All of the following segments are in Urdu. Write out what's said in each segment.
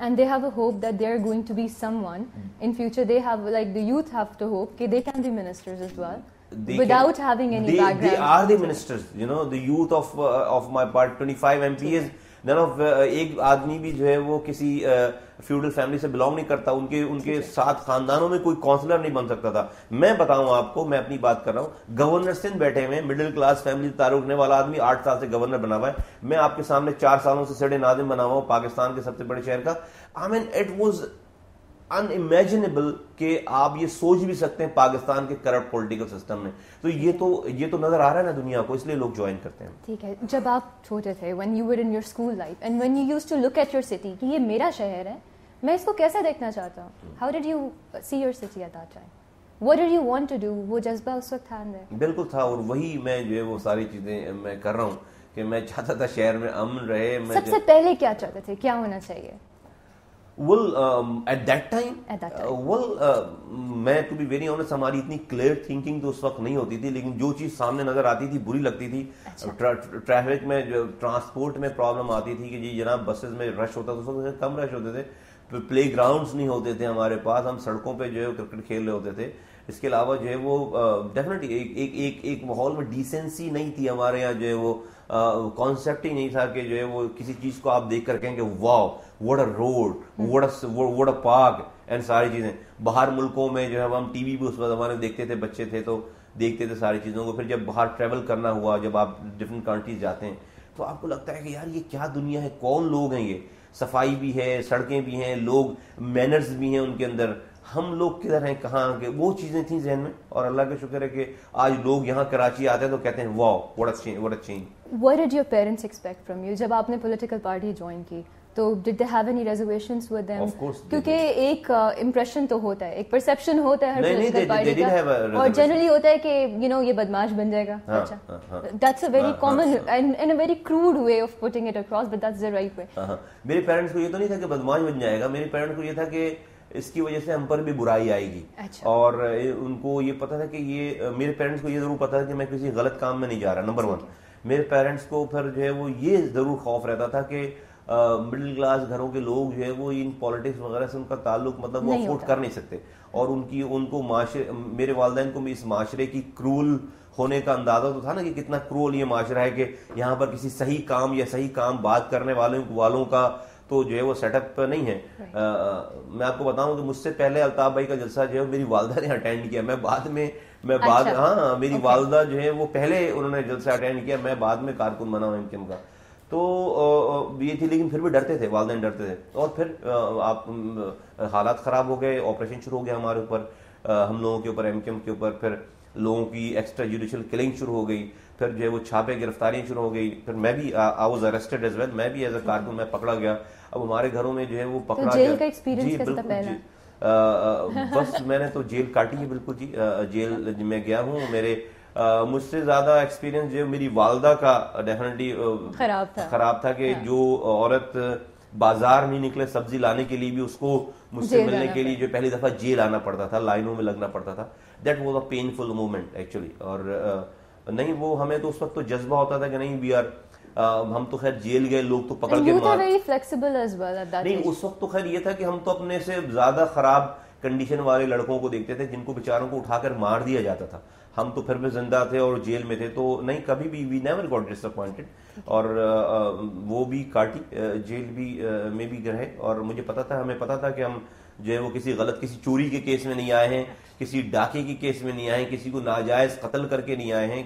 and they have a hope that they are going to be someone in future. They have, like, the youth have to hope that they can be ministers as well, without having any background. They are the ministers, you know, the youth of my part, 25 MPs, none of ایک آدمی بھی جو ہے وہ کسی فیوڈل فیملی سے بلانگ نہیں کرتا, ان کے ساتھ خاندانوں میں کوئی کونسلر نہیں بن سکتا تھا. میں بتاؤں آپ کو, میں اپنی بات کر رہا ہوں, گورنر سندھ بیٹھے ہوئے, مڈل کلاس فیملی تعلق رکھنے والا آدمی 8 سال سے گورنر بنا ہوا ہے. میں آپ کے سامنے 4 سالوں سے صدر ناظم بنا ہوا ہوں پاکستان کے سب سے بڑے شہر کا. آئی مین اٹ واز unimaginable کہ آپ یہ سوچ بھی سکتے ہیں پاکستان کے کرپٹ پولیٹیکل سسٹم میں. تو یہ تو نظر آ رہا ہے نا دنیا کو, اس لیے لوگ جوائن کرتے ہیں. ٹھیک ہے, جب آپ چھوٹے تھے, when you were in your school life and when you used to look at your city کہ یہ میرا شہر ہے, میں اس کو کیسے دیکھنا چاہتا ہوں, how did you see your city at that time? What did you want to do? وہ جذبہ اس وقت تھا اندر؟ بالکل تھا, اور وہی میں جو ہے وہ ساری چیزیں میں کر رہا ہوں کہ میں چاہتا تھا شہر میں امن رہے. سب سے پہلے کیا چاہتے تھے, کیا ہونا چاہیے؟ Well, at that time, میں to be very honest, ہماری اتنی کلیئر تھنکنگ تو اس وقت نہیں ہوتی تھی, لیکن جو چیز سامنے نظر آتی تھی بری لگتی تھی. ٹریفک میں جو ٹرانسپورٹ میں پرابلم آتی تھی کہ جی جناب بسز میں رش ہوتا تھا, اس وقت کم رش ہوتے تھے, پلے گراؤنڈس نہیں ہوتے تھے ہمارے پاس, ہم سڑکوں پہ جو ہے کرکٹ کھیل رہے ہوتے تھے. اس کے علاوہ جو ہے وہ ڈیفینیٹلی ایک ماحول میں ڈیسنسی نہیں تھی ہمارے یہاں, جو ہے وہ کانسیپٹ ہی نہیں تھا کہ جو ہے وہ کسی چیز کو آپ دیکھ کر کہیں کہ wow what a road, what a park and ساری چیزیں. باہر ملکوں میں جو ہے ہم ٹی وی پہ اس وقت ہمارے دیکھتے تھے, بچے تھے تو دیکھتے تھے ساری چیزوں کو. پھر جب باہر ٹریول کرنا ہوا, جب آپ ڈفرینٹ کنٹریز جاتے ہیں تو آپ کو لگتا ہے کہ یار یہ کیا دنیا ہے, کون لوگ ہیں, یہ صفائی بھی ہے, سڑکیں بھی ہیں, لوگ مینرز بھی ہیں ان کے اندر, ہم لوگ کدھر ہیں, کہاں کے, وہ چیزیں تھیں ذہن میں. اور اللہ کا شکر ہے کہ آج لوگ یہاں کراچی آتے ہیں تو کہتے ہیں wow what a change. What did your parents expect from you جب آپ نے پولیٹیکل پارٹی جوائن کی تو did they have any reservations with them? Of course کیونکہ ایک امپریشن تو ہوتا ہے, ایک پرسیپشن ہوتا ہے ہر پولیٹیکل پارٹی کا, اور جنرلی ہوتا ہے کہ یہ بدماش بن جائے گا. اچھا, that's a very common and in a very crude way of putting it across, but that's the right way. میرے پیرنٹس کو یہ تو نہیں تھا کہ بدماش بن جائے گا, میرے پیرنٹس کو یہ تھا کہ اس کی وجہ سے ہم پر بھی برائی آئے گی. اور ان کو یہ پتا تھا کہ میرے پیرنٹس کو یہ ضرور پتا تھا کہ میں کسی غلط کام میں نہیں جا رہا. نمبر 1, میرے پیرنٹس کو پھر جو ہے وہ یہ ضرور خوف رہتا تھا کہ مڈل کلاس گھروں کے لوگ جو ہے وہ ان پالیٹکس وغیرہ سے ان کا تعلق مطلب وہ افورڈ کر نہیں سکتے, اور ان کو میرے والدین کو بھی اس معاشرے کی کرول ہونے کا اندازہ تو تھا نا کہ کتنا کرول یہ معاشرہ ہے, کہ یہاں پر کسی صحیح کام یا صحیح کام بات کرنے والوں کا تو جو ہے وہ سیٹ اپ نہیں ہے. میں آپ کو بتاؤں کہ مجھ سے پہلے الطاف بھائی کا جلسہ جو ہے میری والدہ نے اٹینڈ کیا, ہاں میری والدہ جو ہے وہ پہلے انہوں نے جلسہ اٹینڈ کیا, میں بعد میں کارکن بنا ہوں MKM کا. تو یہ تھی, لیکن پھر بھی ڈرتے تھے, والدین ڈرتے تھے. اور پھر آپ حالات خراب ہو گئے, آپریشن شروع ہو گیا ہمارے اوپر, ہم لوگوں کے اوپر, MKM کے اوپر. پھر لوگوں کی ایکسٹرا جوڈیشل کلنگ شروع ہو گئی, پھر جو ہے وہ چھاپے گرفتاریاں شروع ہو گئی. پھر میں بھی I was arrested as well, میں بھی ایز اے کارکن میں پکڑا گیا. اب ہمارے گھروں میں جو ہے وہ پکڑا گیا. جی بالکل, بس میں نے تو جیل کاٹی ہے بالکل جی, جیل میں گیا ہوں. مجھ سے زیادہ ایکسپیرینس جو میری والدہ کا ڈیفینیٹلی خراب تھا کہ جو عورت بازار نہیں نکلے سبزی لانے کے لیے بھی اس کو مجھ سے ملنے کے لیے جو پہلی دفعہ جیل آنا پڑتا تھا, لائنوں میں لگنا پڑتا تھا. That was a painful moment actually. اور نہیں, وہ ہمیں تو اس وقت تو جذبہ ہوتا تھا کہ نہیں وی آر, ہم تو خیر جیل گئے, لوگ تو پکڑ کے نہیں, اس وقت تو خیر یہ تھا کہ ہم تو اپنے سے زیادہ خراب کنڈیشن والے لڑکوں کو دیکھتے تھے جن کو بیچاروں کو اٹھا کر مار دیا جاتا تھا. ہم تو پھر بھی زندہ تھے اور جیل میں تھے, تو نہیں کبھی بھی we never got disappointed. اور وہ بھی کاٹی, جیل بھی میں بھی رہے. اور مجھے پتا تھا, ہمیں پتا تھا کہ ہم جو ہے وہ کسی چوری کے کیس میں نہیں آئے ہیں, کسی ڈاکے کے کیس میں نہیں آئے ہیں, کسی کو ناجائز قتل کر کے نہیں آئے ہیں,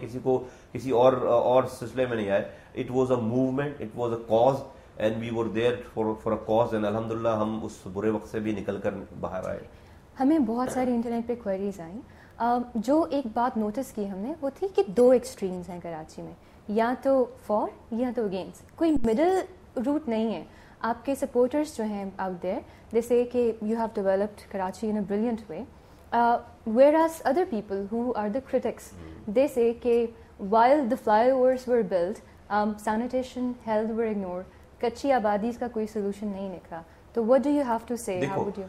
کسی اور سلسلے میں نہیں آئے. It was a movement, it was a cause, and we were there for a cause, and الحمدللہ ہم اس برے وقت سے بھی نکل کر باہر آئے. ہمیں بہت ساری انٹرنیٹ پہ کوئریز آئیں. جو ایک بات نوٹس کی ہم نے وہ تھی کہ 2 ایکسٹریمز ہیں کراچی میں, یا تو فار یا تو اگینسٹ, کوئی مڈل روٹ نہیں ہے. آپ کے سپورٹرز جو ہیں آؤٹ دیئر دے سے کہ you have developed Karachi in a brilliant way, whereas other people who are the critics they say کہ while the flyovers were built, sanitation, health were ignored, کچی آبادیز کا کوئی سولوشن نہیں نکلا. تو what do you have to say? How would you?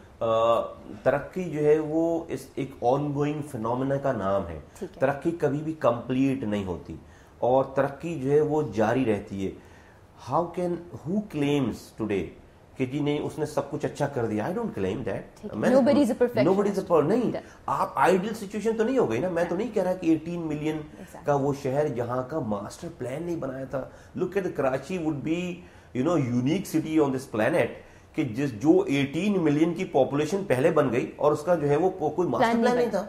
ترقی جو ہے وہ ایک آن گوئنگ فینومینا کا نام ہے. ترقی کبھی بھی کمپلیٹ نہیں ہوتی, اور ترقی جو ہے وہ جاری رہتی ہے. ہو کلیمز ٹوڈے کہ جی نہیں اس نے سب کچھ اچھا کر دیا. I don't claim that. Nobody is a perfectionist. نہیں, آپ آئیڈیل سچویشن تو نہیں ہو گئی نا. میں تو نہیں کہہ رہا کہ 18 ملین کا وہ شہر جہاں کا ماسٹر پلان نہیں بنایا تھا. Look at Karachi would be unique city on this planet کہ جو 18 ملین کی پاپولیشن پہلے بن گئی اور اس کا جو ہے وہ کوئی ماسٹر پلان نہیں تھا.